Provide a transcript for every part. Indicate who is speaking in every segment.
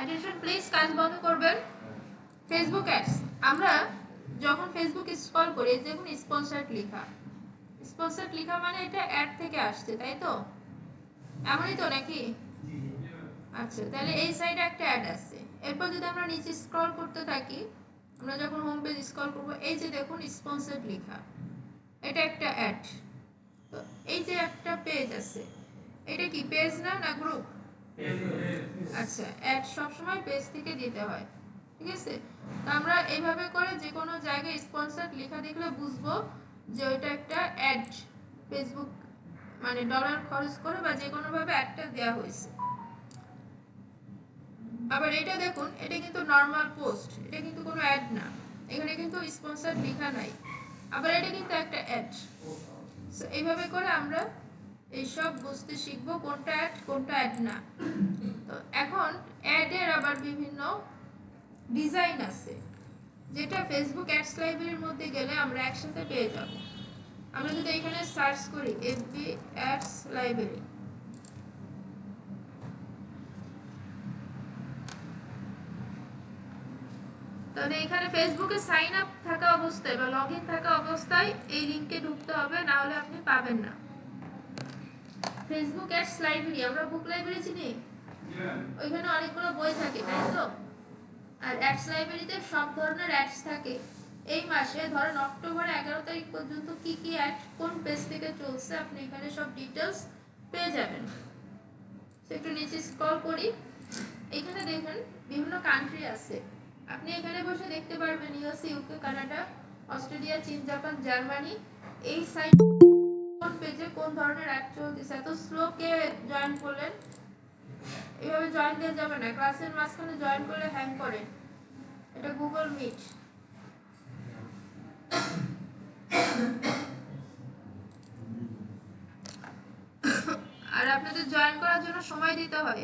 Speaker 1: Attention please, কাজ বন্ধ করবেন। ফেসবুক অ্যাডস, আমরা যখন ফেসবুক স্ক্রল করি দেখুন স্পন্সর্ড লেখা, স্পন্সর্ড লেখা মানে এটা অ্যাড থেকে আসছে, তাই তো? এমনই তো নাকি? আচ্ছা, তাহলে এই সাইডে একটা অ্যাড আছে। এরপর যদি আমরা নিচে স্ক্রল করতে থাকি, আমরা যখন হোম পেজ স্ক্রল করব, এই যে দেখুন স্পন্সর্ড লেখা, এটা একটা অ্যাড। তো এই যে একটা পেজ আছে, এটা কি পেজ না গ্রুপ? আচ্ছা, অ্যাড সবসময় পেজ থেকে দিতে হয়, ঠিক আছে? তো আমরা এইভাবে করে যে কোনো জায়গায় স্পন্সর্ড লেখা দেখলে বুঝবো যে ওইটা একটা অ্যাড, ফেসবুক মানে ডলার খরচ করে বা যে কোনোভাবে অ্যাডটা দেওয়া হয়েছে। আবার এটা দেখুন, এটা কিন্তু নর্মাল পোস্ট, এটা কিন্তু কোনো অ্যাড না, এখানে কিন্তু স্পন্সর্ড লেখা নাই, আবার এটা কিন্তু একটা অ্যাড। সো এইভাবে করে আমরা এইসব বুঝতে শিখবো কোনটা অ্যাড কোনটা অ্যাড না। তো এখন অ্যাডের আবার বিভিন্ন ডিজাইন আছে, যেটা ফেসবুক অ্যাডস লাইব্রেরির মধ্যে গেলে আমরা একসাথে পেয়ে যাব। আমরা যদি এখানে সার্চ করি এফবি অ্যাডস লাইব্রেরি, তাহলে এখানে ফেসবুকে সাইন আপ থাকা অবস্থায় বা লগ ইন থাকা অবস্থায় এই লিঙ্কে ঢুকতে হবে, না হলে আপনি পাবেন না। ফেসবুক অ্যাডস লাইব্রেরি, আমরা বুক লাইব্রেরি চিনি, ওইখানে অনেকগুলো বই থাকে, তাই তো? আর অ্যাডস লাইব্রেরিতে সব ধরনের অ্যাডস থাকে। এই মাসে ধরেন অক্টোবর 11 তারিখ পর্যন্ত কি কি অ্যাড কোন পেজ থেকে চলছে আপনি এখানে সব ডিটেলস পেয়ে যাবেন। একটু নিচে স্ক্রল করি, এখানে দেখেন বিভিন্ন কান্ট্রি আছে, আপনি এখানে বসে দেখতে পারবেন ইউএসএ, ইউকে, কানাডা, অস্ট্রেলিয়া, চীন, জাপান, জার্মানি। এই সাইট কোন পেজে কোন ধরনের অ্যাড চলতেছে। এত স্লো কে জয়েন করলেন? এভাবে জয়েন দেওয়া যাবে না, ক্লাসের মাঝখানে জয়েন করলে হ্যাং করে। এটা গুগল মিট। আর আপনাদের জয়েন করার জন্য সময় দিতে হয়,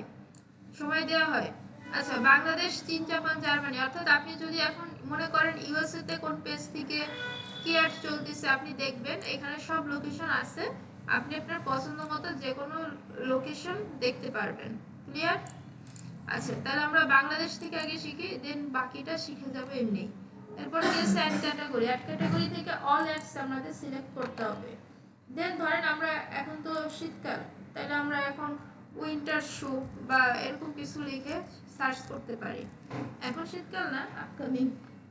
Speaker 1: সময় দেওয়া হয়। আচ্ছা, বাংলাদেশ, চীন, জাপান, জার্মানি, অর্থাৎ আপনি যদি এখন মনে করেন ইউএসএ তে কোন পেজ থেকে কি অ্যাড চলতেছে আপনি দেখবেন, এখানে সব লোকেশন আছে, আপনি আপনার পছন্দ মতো যে কোনো লোকেশন দেখতে পারবেন। ক্লিয়ার? আচ্ছা, তাহলে আমরা বাংলাদেশ থেকে আগে শিখি, দেন বাকিটা শিখে যাবো এমনি। এরপর গেছে অ্যাড ক্যাটাগরি, অ্যাড ক্যাটাগরি থেকে অল অ্যাডস আমাদের সিলেক্ট করতে হবে। দেন ধরেন আমরা এখন তো শীতকাল, তাহলে আমরা এখন উইন্টার শু বা এরকম কিছু লিখে সার্চ করতে পারি। এখন শীতকাল না, আপকামিং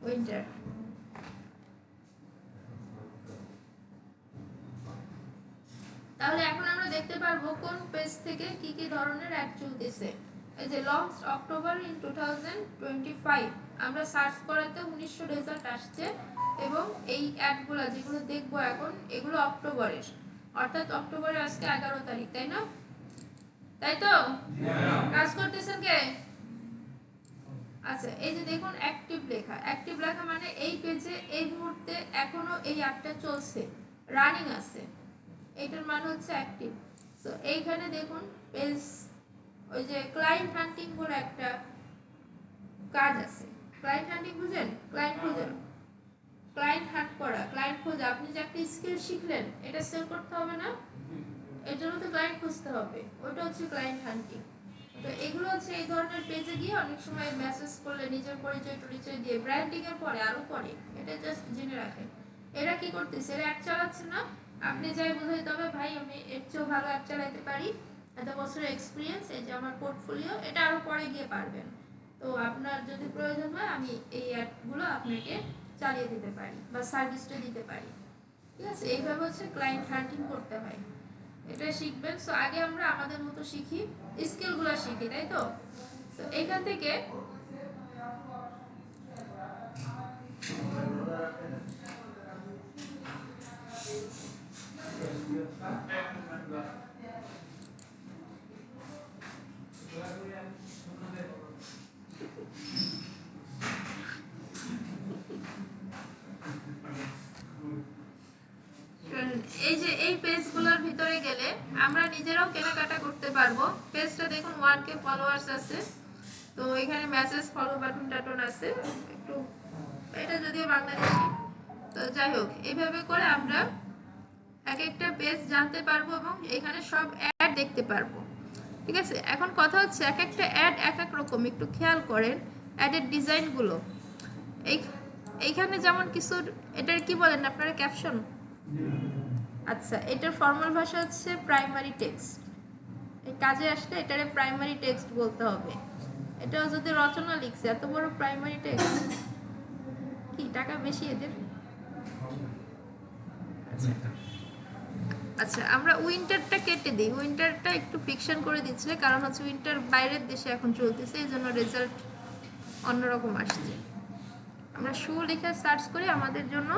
Speaker 1: উইন্টার। তাহলে এখন আমরা দেখতে পারবো কোন পেজ থেকে কি কি ধরনের অ্যাড চলতেছে। এই যে লঞ্চ অক্টোবর ইন 2025, আমরা সার্চ করাতে 1900 রেজাল্ট আসছে, এবং এই অ্যাডগুলো যেগুলো দেখবো এখন এগুলো অক্টোবরের, অর্থাৎ অক্টোবরের আজকে 11 তারিখ, তাই না? তাই তো? কাজ করতেছেন কে? আচ্ছা, এই যে দেখুন অ্যাক্টিভ লেখা, অ্যাক্টিভ লেখা মানে এই পেজে এই মুহূর্তে এখনো এই অ্যাডটা চলছে, রানিং আছে, এটার মানে হচ্ছে অ্যাক্টিভ। সো এইখানে দেখুন পেজ, ওই যে ক্লায়েন্ট হান্টিং বলে একটা কাজ আছে। ক্লায়েন্ট হান্টিং বুঝেন? ক্লায়েন্ট খোঁজা, ক্লায়েন্ট হান্ট করা, ক্লায়েন্ট খোঁজা। আপনি যে একটা স্কিল শিখলেন, এটা সেল করতে হবে না, এর জন্য তো ক্লায়েন্ট খুঁজতে হবে, ওটা হচ্ছে ক্লায়েন্ট হান্টিং। তো এগুলো হচ্ছে এই ধরনের পেজে গিয়ে অনেক সময় মেসেজ করলে নিজের পরিচয় দিয়ে ব্র্যান্ডিং এর পরে আরো পরে, এটা জাস্ট জেনে রাখেন। এরা কি করতেছে, এরা অ্যাড চালাচ্ছে না, আপনি যাই বুঝাইতে হবে ভাই আমি এর চেয়েও ভালো অ্যাড চালাইতে পারি, এত বছরের এক্সপিরিয়েন্স, এই যে আমার পোর্টফোলিও, এটা আরো পরে গিয়ে পারবেন। তো আপনার যদি প্রয়োজন হয় আমি এই অ্যাডগুলো আপনাকে চালিয়ে দিতে পারি বা সার্ভিসটা দিতে পারি, ঠিক আছে? এইভাবে হচ্ছে ক্লায়েন্ট হান্টিং করতে হয়, এটা শিখবেন। সো আগে আমরা আমাদের মতো শিখি, স্কিলগুলো শিখি, তাই তো? তো এইখান থেকে এই যে এই পেজগুলোর ভিতরে গেলে আমরা নিজেরাও কেনাকাটা করতে পারবো। পেজটা দেখুন 1K ফলোয়ার্স আছে, তো এখানে মেসেজ ফলো বাটন টাটন আছে, একটু এটা যদিও বাংলাদেশি, তো যাই হোক এইভাবে করে আমরা এক একটা পেজ জানতে পারবো এবং এখানে সব অ্যাড দেখতে পারবো। ঠিক আছে। এখন কথা হচ্ছে এক একটা অ্যাড এক এক রকম, একটু খেয়াল করেন অ্যাডের ডিজাইনগুলো। এইখানে যেমন কিছু, এটার কি বলেন আপনারা, ক্যাপশন। আচ্ছা, এটার ফর্মাল ভাষা হচ্ছে প্রাইমারি টেক্সট। এই কাজে আসলে এটারে প্রাইমারি টেক্সট বলতে হবে। এটাও যদি রচনা লিখছে, এত বড় প্রাইমারি টেক্সট, কি টাকা বেশি এদের? আচ্ছা, আমরা উইন্টারটা কেটে দিই, উইন্টারটা একটু ফিকশন করে দিচ্ছে, কারণ হচ্ছে উইন্টার বাইরের দেশে এখন চলতেছে, এই জন্য রেজাল্ট অন্যরকম আসছে। আমরা শু লিখে সার্চ করি, আমাদের জন্য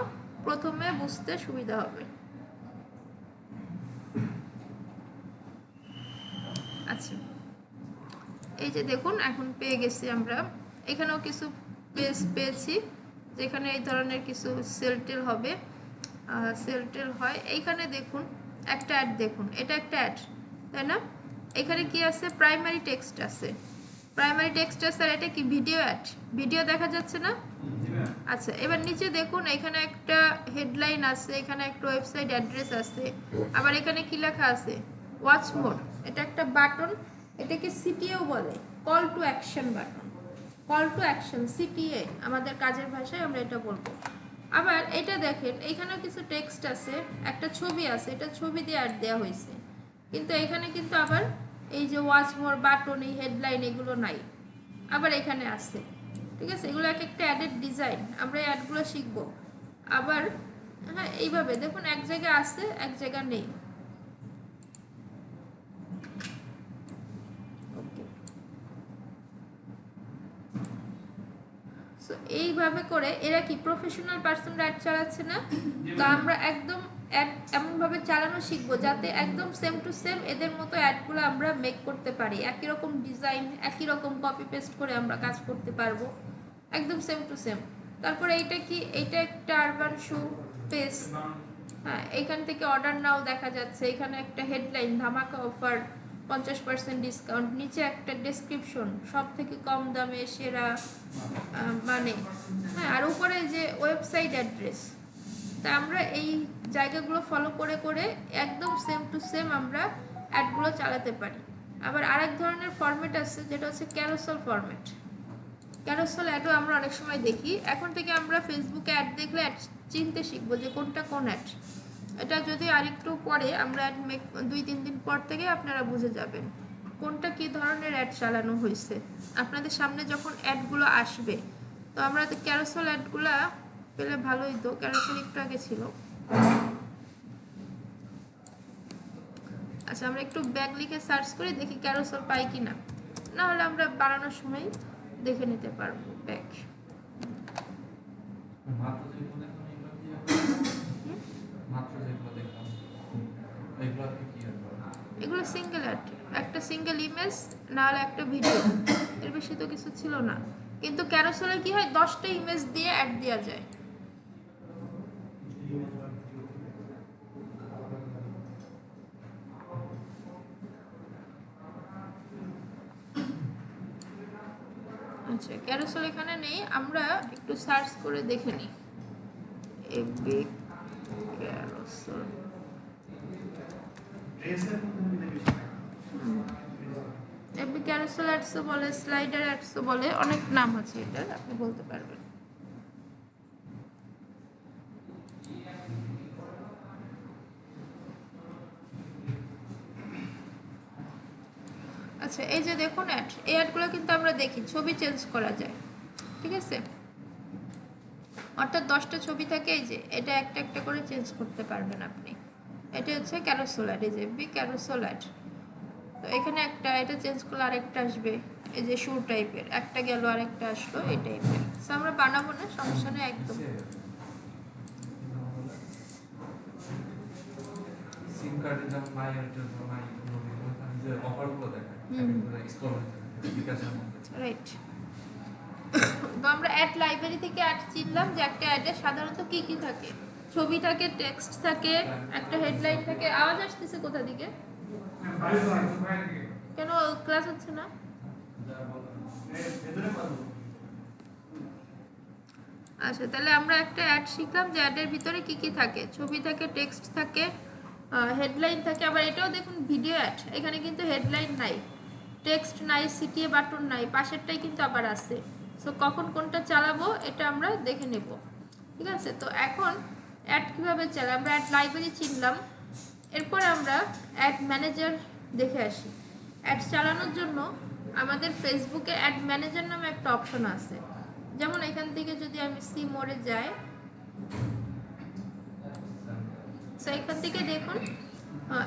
Speaker 1: প্রথমে বুঝতে সুবিধা হবে। আচ্ছা, এই যে দেখুন এখন পেয়ে গেছি আমরা, এখানেও কিছু পেজ পেয়েছি যেখানে এই ধরনের কিছু সেলটেল হবে, সেলটেল হয়। এইখানে দেখুন একটা অ্যাড, দেখুন এটা একটা অ্যাড, তাই না? এখানে কি আছে? প্রাইমারি টেক্সট আছে, প্রাইমারি টেক্সট আছে। আর এটা কি ভিডিও অ্যাড? ভিডিও দেখা যাচ্ছে না? আচ্ছা, এবার নিচে দেখুন এখানে একটা হেডলাইন আছে, এখানে একটা ওয়েবসাইট অ্যাড্রেস আছে, আবার এখানে কি লেখা আছে? ওয়াচ মোর। এটা একটা বাটন, এটাকে সিটিএও বলে, call to action button, call to action, CTA আমাদের কাজের ভাষায় আমরা এটা বলবো। আবার এটা দেখেন এখানেও কিছু টেক্সট আছে, একটা ছবি আছে, এটা ছবি দিয়ে অ্যাড দেওয়া হয়েছে, কিন্তু এখানে কিন্তু আবার এই যে ওয়াচ মোর বাটন, এই হেডলাইন, এগুলো নাই, আবার এখানে আছে। ঠিক আছে, এগুলো এক একটা অ্যাডের ডিজাইন, আমরা এই অ্যাডগুলো শিখবো। আবার হ্যাঁ, এইভাবে দেখুন এক জায়গায় আছে এক জায়গা নেই। এইভাবে করে এরা কি প্রফেশনাল পার্সনরা অ্যাড চালাচ্ছে না? তো আমরা একদম অ্যাড এমনভাবে চালানো শিখবো যাতে একদম সেম টু সেম এদের মতো অ্যাডগুলো আমরা মেক করতে পারি, একই রকম ডিজাইন, একই রকম কপি পেস্ট করে আমরা কাজ করতে পারবো, একদম সেম টু সেম। তারপরে এইটা কি? এইটা একটা আরবান শু পেজ। হ্যাঁ, এইখান থেকে অর্ডার নাও দেখা যাচ্ছে, এখানে একটা হেডলাইন ধামাকা অফার 50% ডিসকাউন্ট, নিচে একটা ডেসক্রিপশন সব থেকে কম দামে সেরা, মানে হ্যাঁ, আর উপরে যে ওয়েবসাইট অ্যাড্রেস। তা আমরা এই জায়গাগুলো ফলো করে করে একদম সেম টু সেম আমরা অ্যাডগুলো চালাতে পারি। আবার আরেক ধরনের ফরম্যাট আছে যেটা হচ্ছে ক্যারোসেল ফরম্যাট। ক্যারোসেল অ্যাডও আমরা অনেক সময় দেখি। এখন থেকে আমরা ফেসবুকে অ্যাড দেখলে অ্যাড চিনতে শিখবো যে কোনটা কোন অ্যাড। এটা যদি আরেকটু পরে আমরা অ্যাড মেক 2-3 দিন পর থেকে আপনারা বুঝে যাবেন কোনটা কি ধরনের অ্যাড চালানো হয়েছে। আপনাদের সামনে যখন অ্যাডগুলো আসবে, তো আমরা ক্যারোসেল অ্যাডগুলো পেলে ভালোই, তো ক্যারোসেল একটু আগে ছিল। আচ্ছা, আমরা একটু ব্যাগ লিখে সার্চ করে দেখি ক্যারোসেল পাই কিনা, না হলে আমরা বানানোর সময় দেখে নিতে পারবো ব্যাগ। এগুলো সিঙ্গেল অ্যাড, একটা সিঙ্গেল ইমেজ না হলে একটা ভিডিও, এর বেশি তো কিছু ছিল না। কিন্তু ক্যারোসেলে কি হয়, 10টা ইমেজ দিয়ে অ্যাড দেওয়া যায়। আচ্ছা, ক্যারোসেল এখানে নেই, আমরা একটু সার্চ করে দেখে নিই। এফবি ক্যারোসেল, এফবি ক্যারোসেল অ্যাডসও বলে, স্লাইডার অ্যাডসও বলে, অনেক নাম আছে এটার, আপনি বলতে পারবেন। আচ্ছা, এই যে দেখুন অ্যাড, এই অ্যাডগুলো কিন্তু আমরা দেখি ছবি চেঞ্জ করা যায়। ঠিক আছে, অর্থাৎ 10টা ছবি থাকে, এই যে এটা একটা একটা করে চেঞ্জ করতে পারবেন আপনি। এটা হচ্ছে ক্যারোসেল অ্যাড, এই যে এফবি ক্যারোসেল অ্যাড। তো এখানে একটা, এটা চেঞ্জ করলে আরেকটা আসবে, এই যে শু টাইপের, একটা গেল আরেকটা আসলো, এই টাইপের। সো আমরা বানাবো না, সমস্যা নেই একদম। সিম কার্ডের দাম মাই এয়ারটেল মাই যে অফারগুলো দেখায় স্ক্রল রাইট। তো আমরা অ্যাড লাইব্রেরি থেকে অ্যাড চিনলাম যে একটা অ্যাডে সাধারণত কি কি থাকে, ছবি থাকে, টেক্সট থাকে, একটা হেডলাইন থাকে। আওয়াজ আসতেছে কোথা থেকে? কেন ক্লাস হচ্ছে না? আচ্ছা, তাহলে আমরা একটা অ্যাড শিখলাম যে অ্যাডের ভিতরে কি কি থাকে, ছবি থাকে, টেক্সট থাকে, হেডলাইন থাকে। আবার এটাও দেখুন ভিডিও অ্যাড, এখানে কিন্তু হেডলাইন নাই, টেক্সট নাই, সিটিএ বাটন নাই, পাশেরটাই কিন্তু আবার আছে। সো কখন কোনটা চালাবো এটা আমরা দেখে নেব, ঠিক আছে। তো এখন অ্যাড কীভাবে চালাই, আমরা অ্যাড লাইব্রেরি চিনলাম, এরপর আমরা অ্যাড ম্যানেজার দেখে আসি। অ্যাড চালানোর জন্য আমাদের ফেসবুকে অ্যাড ম্যানেজার নামে একটা অপশন আছে। যেমন এখান থেকে যদি আমি সি মোডে যাই, সো এখান থেকে দেখুন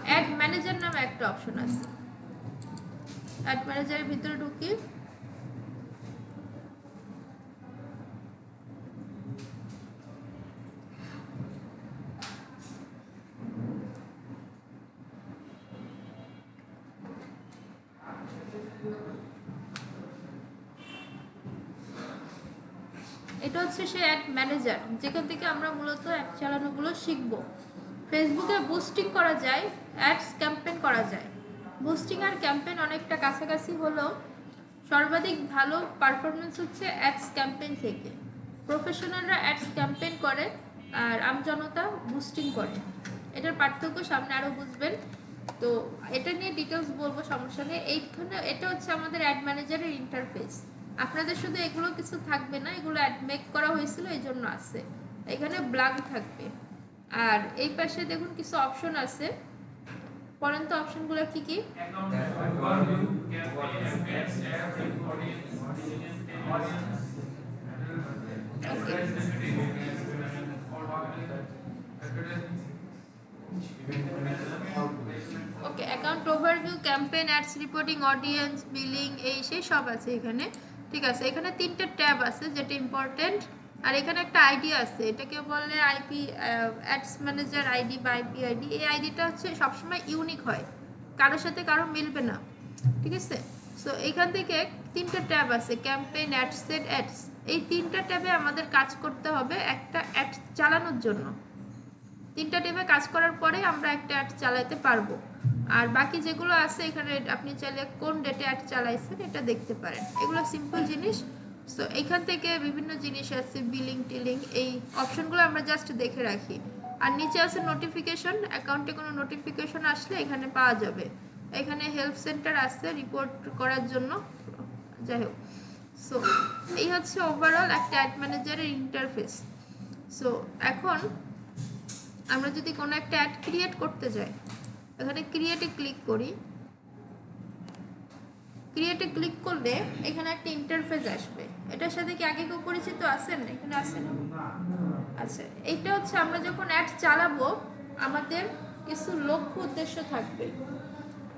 Speaker 1: অ্যাড ম্যানেজার নামে একটা অপশন আছে। অ্যাড ম্যানেজারের ভিতরে ঢুকি, এটা হচ্ছে সে অ্যাড ম্যানেজার, যেখান থেকে আমরা মূলত অ্যাড চালানোগুলো শিখবো। ফেসবুকে বুস্টিং করা যায়, অ্যাডস ক্যাম্পেইন করা যায়। বুস্টিং আর ক্যাম্পেইন অনেকটা কাছাকাছি হলেও সর্বাধিক ভালো পারফরমেন্স হচ্ছে অ্যাডস ক্যাম্পেইন থেকে। প্রফেশনালরা অ্যাডস ক্যাম্পেইন করে আর আমজনতা বুস্টিং করে, এটার পার্থক্য সামনে আরও বুঝবেন। তো এটা নিয়ে ডিটেলস বলবো, সমস্যা নেই। এইখানে এটা হচ্ছে আমাদের অ্যাড ম্যানেজারের ইন্টারফেস। আপনাদের শুধু এগুলো কিছু থাকবে না, এগুলো অ্যাড মেক করা হয়েছিল এই জন্য আছে, এখানে ব্ল্যাঙ্ক থাকবে। আর এই পাশে দেখুন কিছু অপশন আছে, পড়েন তো অপশনগুলো কি কি। Okay, account overview, campaign, ads reporting, audience, billing, এই সেই সব আছে এখানে, ঠিক আছে। এখানে 3টে ট্যাব আছে যেটা ইম্পর্টেন্ট, আর এখানে একটা আইডি আছে, এটাকে বলে আইপি অ্যাডস ম্যানেজার আইডি বা আইপি আইডি। এই আইডিটা হচ্ছে সবসময় ইউনিক হয়, কারোর সাথে কারো মিলবে না, ঠিক আছে। সো এইখান থেকে 3টে ট্যাব আছে, ক্যাম্পেইন, অ্যাডস সেট, অ্যাডস। এই 3টা ট্যাবে আমাদের কাজ করতে হবে একটা অ্যাড চালানোর জন্য। 3টা ট্যাবে কাজ করার পরে আমরা একটা অ্যাড চালাতে পারবো। আর বাকি যেগুলো আছে এখানে আপনি চাইলে কোন ডেটে অ্যাড চালাইছেন এটা দেখতে পারেন, এগুলো সিম্পল জিনিস। সো এইখান থেকে বিভিন্ন জিনিস আছে, বিলিং টিলিং, এই অপশনগুলো আমরা জাস্ট দেখে রাখি। আর নিচে আছে নোটিফিকেশন, অ্যাকাউন্টে কোনো নোটিফিকেশন আসলে এখানে পাওয়া যাবে। এখানে হেল্প সেন্টার আছে রিপোর্ট করার জন্য, যাই হোক। সো এই হচ্ছে ওভারঅল একটা অ্যাড ম্যানেজারের ইন্টারফেস। সো এখন আমরা যদি কোনো একটা অ্যাড ক্রিয়েট করতে যাই, এখানে ক্রিয়েটে ক্লিক করি। ক্রিয়েটে ক্লিক করলে এখানে একটা ইন্টারফেস আসবে। এটার সাথে কি আগে কেউ পরিচিত আছেন? এখানে আছেন? আচ্ছা, এইটা হচ্ছে আমরা যখন অ্যাড চালাবো আমাদের কিছু লক্ষ্য উদ্দেশ্য থাকবে।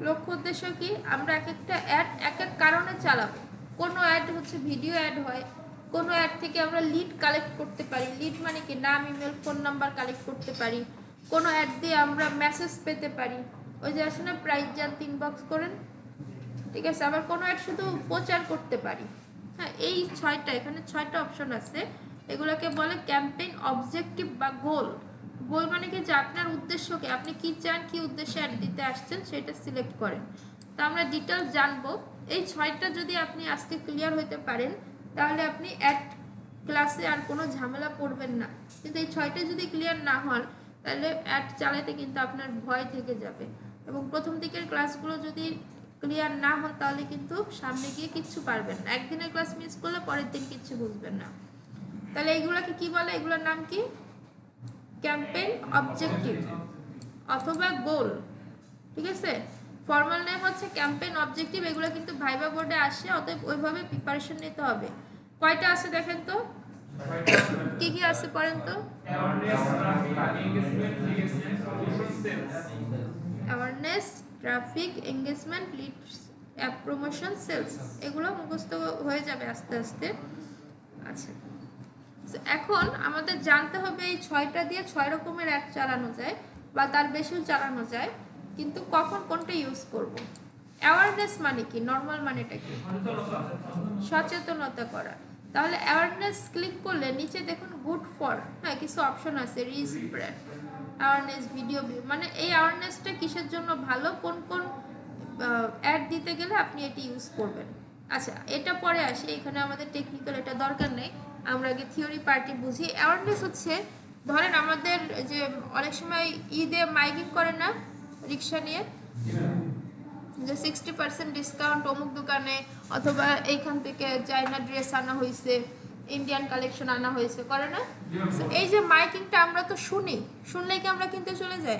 Speaker 1: লক্ষ্য উদ্দেশ্য কি, আমরা এক একটা অ্যাড এক এক কারণে চালাবো। কোনো অ্যাড হচ্ছে ভিডিও অ্যাড হয়, কোনো অ্যাড থেকে আমরা লিড কালেক্ট করতে পারি। লিড মানে কি, নাম, ইমেল, ফোন নাম্বার কালেক্ট করতে পারি। কোনো অ্যাড দিয়ে আমরা মেসেজ পেতে পারি, ওই যে আসলে প্রাইস যান 3 বক্স করেন, ঠিক আছে। আবার কোনো অ্যাড শুধু প্রচার করতে পারি। হ্যাঁ, এই 6টা, এখানে 6টা অপশন আছে, এগুলোকে বলে ক্যাম্পেইন অবজেক্টিভ বা গোল। গোল মানে কি, যে আপনার উদ্দেশ্যকে, আপনি কি চান, কি উদ্দেশ্যে অ্যাড দিতে আসছেন সেটা সিলেক্ট করেন। তো আমরা ডিটেলস জানবো। এই 6টা যদি আপনি আজকে ক্লিয়ার হতে পারেন তাহলে আপনি অ্যাড ক্লাসে আর কোনো ঝামেলা পড়বেন না। কিন্তু এই 6টা যদি ক্লিয়ার না হন তাহলে অ্যাড চালাতে কিন্তু আপনার ভয় থেকে যাবে। এবং প্রথম দিকের ক্লাসগুলো যদি ক্লিয়ার না হন তাহলে কিন্তু সামনে গিয়ে কিচ্ছু পারবেন না। একদিনের ক্লাস মিস করলে পরের দিন কিচ্ছু বুঝবেন না। তাহলে এইগুলোকে কি বলে, এগুলোর নাম কি, ক্যাম্পেইন অবজেক্টিভ অথবা গোল, ঠিক আছে। ফর্মাল নেম হচ্ছে ক্যাম্পেইন অবজেক্টিভ। এগুলো কিন্তু ভাইবা বোর্ডে আসে, অতএব ওইভাবে প্রিপারেশন নিতে হবে। কয়টা আছে দেখেন তো, কি কি আছে পড়েন তো। Awareness, traffic, engagement, lead, promotion, sales, এগুলো মুখস্থ হয়ে যাবে আস্তে আস্তে। আচ্ছা, এখন আমাদের জানতে হবে এই 6টা দিয়ে 6 রকমের অ্যাড চালানো যায় বা তার বেশিও চালানো যায়, কিন্তু কখন কোনটা ইউজ করব। অ্যাওয়ারনেস মানে কি, নর্মাল মানেটা কি, সচেতনতা করা। তাহলে অ্যাওয়ারনেস ক্লিক করলে নিচে দেখুন গুড ফর, হ্যাঁ কিছু অপশন আছে, reach brand, awareness, video view, মানে এই অ্যাওয়ারনেসটা কিসের জন্য ভালো, কোন কোন অ্যাড দিতে গেলে আপনি এটি ইউজ করবেন। আচ্ছা, এটা পরে আসে, এখানে আমাদের টেকনিক্যাল এটা দরকার নেই, আমরা আগে থিওরি পার্টি বুঝি। অ্যাওয়ারনেস হচ্ছে, ধরেন আমাদের যে অনেক সময় ঈদে মাইকিং করে না রিক্সা নিয়ে, যে 60% ডিসকাউন্ট অমুক দোকানে, অথবা এইখান থেকে চাইনা ড্রেস আনা হয়েছে, ইন্ডিয়ান কালেকশন আনা হয়েছে, করে না? এই যে মাইকিংটা আমরা তো শুনলেই কি আমরা কিনতে চলে যাই?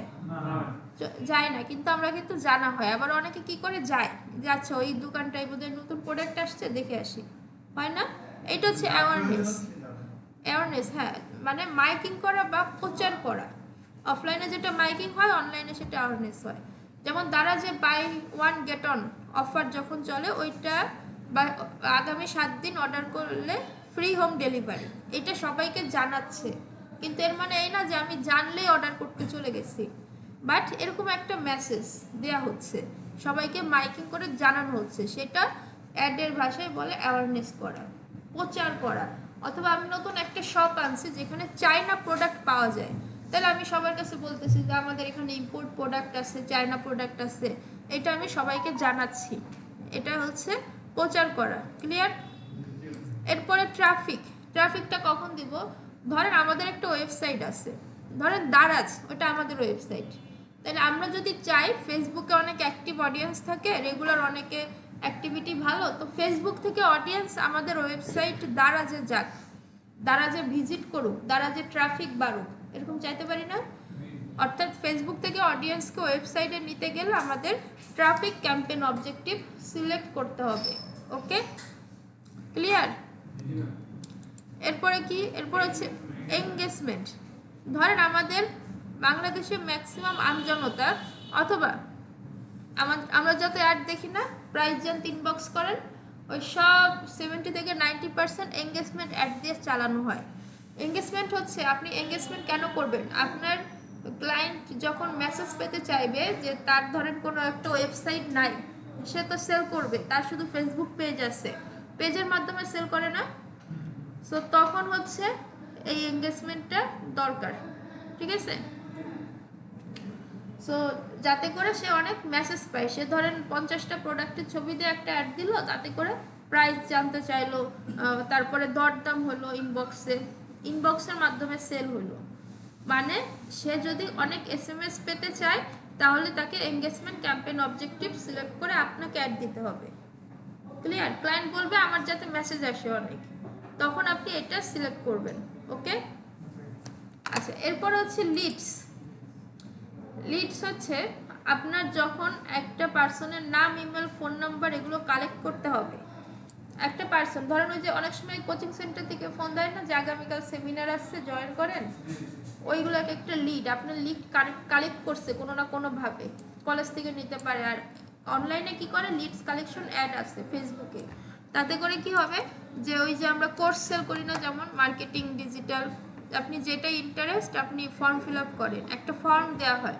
Speaker 1: যায় না, কিন্তু আমরা কিন্তু জানা হয়। আবার অনেকে কি করে যায় যে আচ্ছা ওই দোকানটায় বোধহয় নতুন প্রোডাক্ট আসছে, দেখে আসি, হয় না? এটা হচ্ছে অ্যাওয়ারনেস। হ্যাঁ, মানে মাইকিং করা বা প্রচার করা। অফলাইনে যেটা মাইকিং হয়, অনলাইনে সেটা অ্যাওয়ারনেস হয়। যেমন তারা যে বাই 1 গেট অন অফার যখন চলে, ওইটা বা আগামী 7 দিন অর্ডার করলে ফ্রি হোম ডেলিভারি, এটা সবাইকে জানাচ্ছে। কিন্তু এর মানে এই না যে আমি জানলেই অর্ডার করতে চলে গেছি, বাট এরকম একটা মেসেজ দেয়া হচ্ছে, সবাইকে মাইকিং করে জানানো হচ্ছে, সেটা অ্যাডের ভাষায় বলে অ্যাওয়ারনেস করা, প্রচার করা। অথবা আমি নতুন একটা শপ আনছি যেখানে চাইনা প্রোডাক্ট পাওয়া যায়, তাহলে আমি সবার কাছে বলতেছি যে আমাদের এখানে ইম্পোর্ট প্রোডাক্ট আছে, চাইনা প্রোডাক্ট আছে, এটা আমি সবাইকে জানাচ্ছি। এটা হচ্ছে প্রচার করা। ক্লিয়ার? এরপরে ট্রাফিকটা কখন দিব? ধরেন আমাদের একটা ওয়েবসাইট আছে, ধরেন দারাজ, ওটা আমাদের ওয়েবসাইট। তাহলে আমরা যদি চাই, ফেসবুকে অনেক অ্যাক্টিভ অডিয়েন্স থাকে, রেগুলার অনেকে অ্যাক্টিভিটি ভালো, তো ফেসবুক থেকে অডিয়েন্স আমাদের ওয়েবসাইট দারাজে যাক, দারাজে ভিজিট করুক, দারাজে ট্রাফিক বাড়ুক, এরকম চাইতে পারি না? অর্থাৎ ফেসবুক থেকে অডিয়েন্সকে ওয়েবসাইটে নিতে গেলে আমাদের ট্রাফিক ক্যাম্পেইন অবজেক্টিভ সিলেক্ট করতে হবে। ওকে, ক্লিয়ার? এরপরে কি? এরপর হচ্ছে এঙ্গেজমেন্ট। ধরেন আমাদের বাংলাদেশে ম্যাক্সিমাম আমজনতা, অথবা আমরা যত অ্যাড দেখি না, প্রাইস যান 3 বক্স করেন, ওই সব 70 থেকে 90% এঙ্গেজমেন্ট অ্যাড দিয়ে চালানো হয়। এঙ্গেজমেন্ট হচ্ছে, আপনি এঙ্গেজমেন্ট কেন করবেন? আপনার ক্লায়েন্ট যখন মেসেজ পেতে চাইবে যে তার ধরেন কোনো একটা ওয়েবসাইট নাই, সে তো সেল করবে, তার শুধু ফেসবুক পেজ আছে, পেজের মাধ্যমে সেল করে না? সো তখন হচ্ছে এই এঙ্গেজমেন্টটা দরকার, ঠিক আছে? সো যাতে করে সে অনেক মেসেজ পায়, সে ধরেন 50টা প্রোডাক্টের ছবি দিয়ে একটা অ্যাড দিল, তাতে করে প্রাইস জানতে চাইলো, তারপরে দরদাম হলো, ইনবক্সের মাধ্যমে সেল হলো। মানে সে যদি অনেক SMS পেতে চায়, তাহলে তাকে এঙ্গেজমেন্ট ক্যাম্পেইন অবজেক্টিভ সিলেক্ট করে আপনাকে অ্যাড দিতে হবে। ক্লিয়ার? ক্লায়েন্ট বলবে আমার যাতে মেসেজ আসে অনেক, তখন আপনি এটা সিলেক্ট করবেন। ওকে, আচ্ছা। এরপর হচ্ছে লিডস হচ্ছে আপনার যখন একটা পার্সনের নাম, ইমেল, ফোন নাম্বার এগুলো কালেক্ট করতে হবে। একটা পার্সন ধরেন, ওই যে অনেক সময় কোচিং সেন্টার থেকে ফোন দেয় না যে আগামীকাল সেমিনার আসছে, জয়েন করেন, ওইগুলোকে একটা লিড, আপনার লিড কালেক্ট করছে কোনো না কোনোভাবে, কলেজ থেকে নিতে পারে। আর অনলাইনে কি করে, লিডস কালেকশন অ্যাড আছে ফেসবুকে, তাতে করে কি হবে যে ওই যে আমরা কোর্স সেল করি না, যেমন মার্কেটিং ডিজিটাল, আপনি যেটা ইন্টারেস্ট আপনি ফর্ম ফিল আপ করেন, একটা ফর্ম দেওয়া হয়,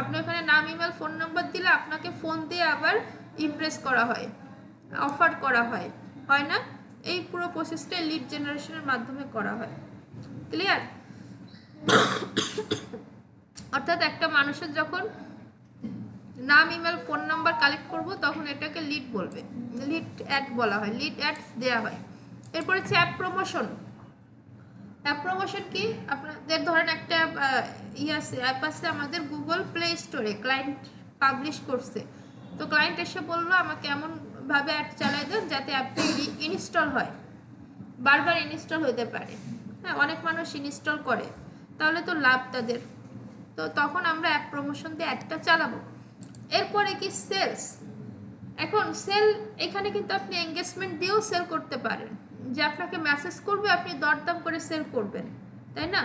Speaker 1: আপনি ওখানে নাম, ইমেল, ফোন নাম্বার দিলে আপনাকে ফোন দিয়ে আবার ইমপ্রেস করা হয়, অফার করা হয়, হয় না? এই পুরো প্রসেসটা লিড জেনারেশনের মাধ্যমে করা হয়। ক্লিয়ার? অর্থাৎ একটা মানুষের যখন নাম, ইমেল, ফোন নাম্বার কালেক্ট করব, তখন এটাকে লিড বলবে, লিড অ্যাড বলা হয়, লিড অ্যাডস দেওয়া হয়। এরপরে হচ্ছে অ্যাপ প্রমোশন। অ্যাপ প্রমোশন কি? আপনাদের ধরেন একটা অ্যাপ আছে আমাদের গুগল প্লে স্টোরে, ক্লায়েন্ট পাবলিশ করছে, তো ক্লায়েন্ট এসে বললো আমাকে এমনভাবে অ্যাড চালাই দেন যাতে অ্যাপটা ইনস্টল হয়, বারবার ইনস্টল হতে পারে। হ্যাঁ, অনেক মানুষ ইনস্টল করে, তাহলে তো লাভ তাদের, তো তখন আমরা অ্যাপ প্রমোশন দিয়ে অ্যাডটা চালাবো। এরপরে কি? সেলস। এখন এখানে কিন্তু আপনি এঙ্গেজমেন্ট দিয়েও সেল করতে পারেন, যে আপনাকে মেসেজ করবে, আপনি দরদাম করে সেল করবেন, তাই না?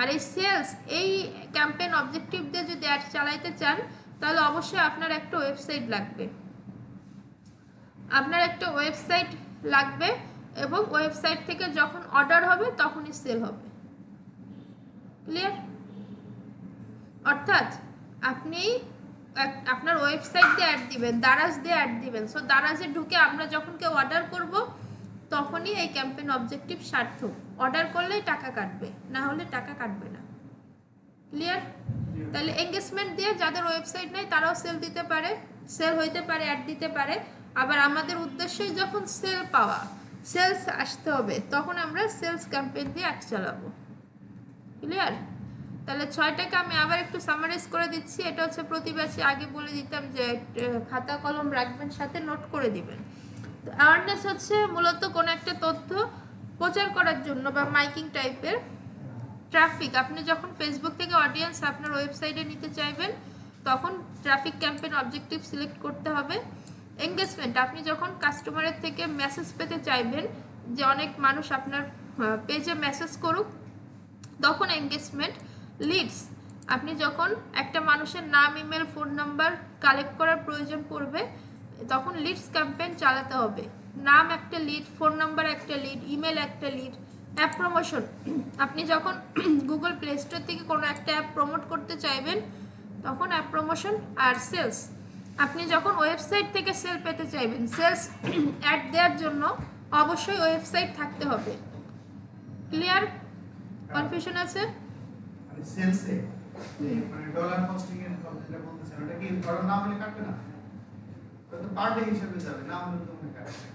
Speaker 1: আর এই সেলস, এই ক্যাম্পেইন অবজেক্টিভ দিয়ে যদি অ্যাড চালাইতে চান, তাহলে অবশ্যই আপনার একটা ওয়েবসাইট লাগবে, এবং ওয়েবসাইট থেকে যখন অর্ডার হবে তখনই সেল হবে। ক্লিয়ার? অর্থাৎ আপনি আপনার ওয়েবসাইট দিয়ে অ্যাড দিবেন, দারাজ দিয়ে অ্যাড দিবেন, সো দারাজে ঢুকে আমরা যখন কেউ অর্ডার করব, তখনই এই ক্যাম্পেইন অবজেক্টিভ সার্থক। অর্ডার করলেই টাকা কাটবে, না হলে টাকা কাটবে না। ক্লিয়ার? তাহলে এঙ্গেজমেন্ট দিয়ে যাদের ওয়েবসাইট নেই তারাও সেল দিতে পারে, সেল হইতে পারে, অ্যাড দিতে পারে। আবার আমাদের উদ্দেশ্যই যখন সেলস আসতে হবে, তখন আমরা সেলস ক্যাম্পেইন দিয়ে অ্যাড চালাবো। ক্লিয়ার? তাহলে 6টাকে আমি আবার একটু সামারাইজ করে দিচ্ছি। এটা হচ্ছে প্রতিবেশী, আগে বলে দিতাম যে খাতা কলম রাখবেন, সাথে নোট করে দিবেন। তো অ্যাওয়ারনেস হচ্ছে মূলত কোনো একটা তথ্য প্রচার করার জন্য বা মাইকিং টাইপের। ট্রাফিক, আপনি যখন ফেসবুক থেকে অডিয়েন্স আপনার ওয়েবসাইটে নিতে চাইবেন তখন ট্রাফিক ক্যাম্পেইন অবজেক্টিভ সিলেক্ট করতে হবে। এঙ্গেজমেন্ট, আপনি যখন কাস্টমারের থেকে মেসেজ পেতে চাইবেন যে অনেক মানুষ আপনার পেজে মেসেজ করুক, তখন এঙ্গেজমেন্ট। লিডস, আপনি যখন একটা মানুষের নাম, ইমেল, ফোন নাম্বার কালেক্ট করার প্রয়োজন পড়বে তখন লিডস ক্যাম্পেইন চালাতে হবে। নাম একটা লিড, ফোন নাম্বার একটা লিড, ইমেল একটা লিড। অ্যাপ প্রমোশন, আপনি যখন গুগল প্লে স্টোর থেকে কোনো একটা অ্যাপ প্রমোট করতে চাইবেন তখন অ্যাপ প্রমোশন। আর সেলস, আপনি যখন ওয়েবসাইট থেকে সেল পেতে চাইবেন, সেলস অ্যাড দেওয়ার জন্য অবশ্যই ওয়েবসাইট থাকতে হবে। ক্লিয়ার? কনফিউশন আছে?
Speaker 2: সেলসে মানে ডলার কস্টিং এর কথা যেটা বলতেছেন ওটা কি ধরো না হলে কাটবে না, তো পার ডে হিসেবে যাবে, না হলে তো মনে কাটবে।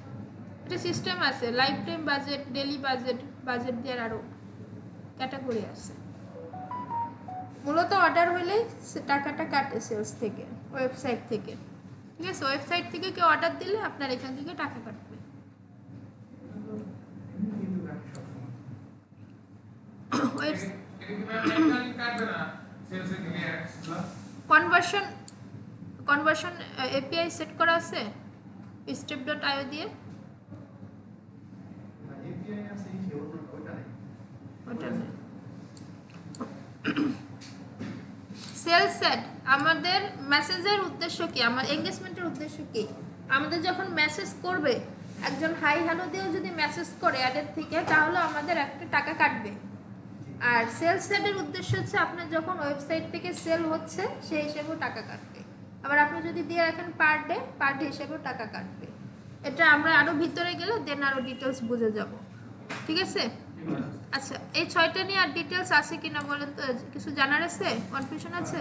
Speaker 1: এটা সিস্টেম আছে, life time budget, daily budget, budget দেওয়ার আরও ক্যাটাগরি আছে। মূলত অর্ডার হলে টাকাটা কাটে সেলস থেকে, ওয়েবসাইট থেকে। ঠিক আছে, ওয়েবসাইট থেকে কেউ অর্ডার দিলে আপনার এখান থেকে টাকা কাটবে। কনভার্সন, কনভার্সন এপিআই সেট করা আছে step.io দিয়ে?
Speaker 2: এপিআই আছে এই যে ওটা নেই,
Speaker 1: ওটা নেই। সেলস সেট, আমাদের মেসেজের উদ্দেশ্য কি, আমার এঙ্গেজমেন্টের উদ্দেশ্য কি? আমাদের যখন মেসেজ করবে, একজন হাই হ্যালো দিয়েও যদি মেসেজ করে অ্যাডের থেকে, তাহলে আমাদের একটা টাকা কাটবে। আর সেলস সেটের উদ্দেশ্য হচ্ছে আপনার যখন ওয়েবসাইট থেকে সেল হচ্ছে সেই হিসেবেও টাকা কাটবে। আবার আপনি যদি দিয়ে রাখেন পার ডে হিসেবেও টাকা কাটবে। এটা আমরা আরও ভিতরে গেলে দেন আরও ডিটেলস বুঝে যাব। ঠিক আছে? আচ্ছা, এই 6টা নিয়ে আর ডিটেলস আছে কিনা বলেন তো, কিছু জানার আছে? কনফিউশন আছে?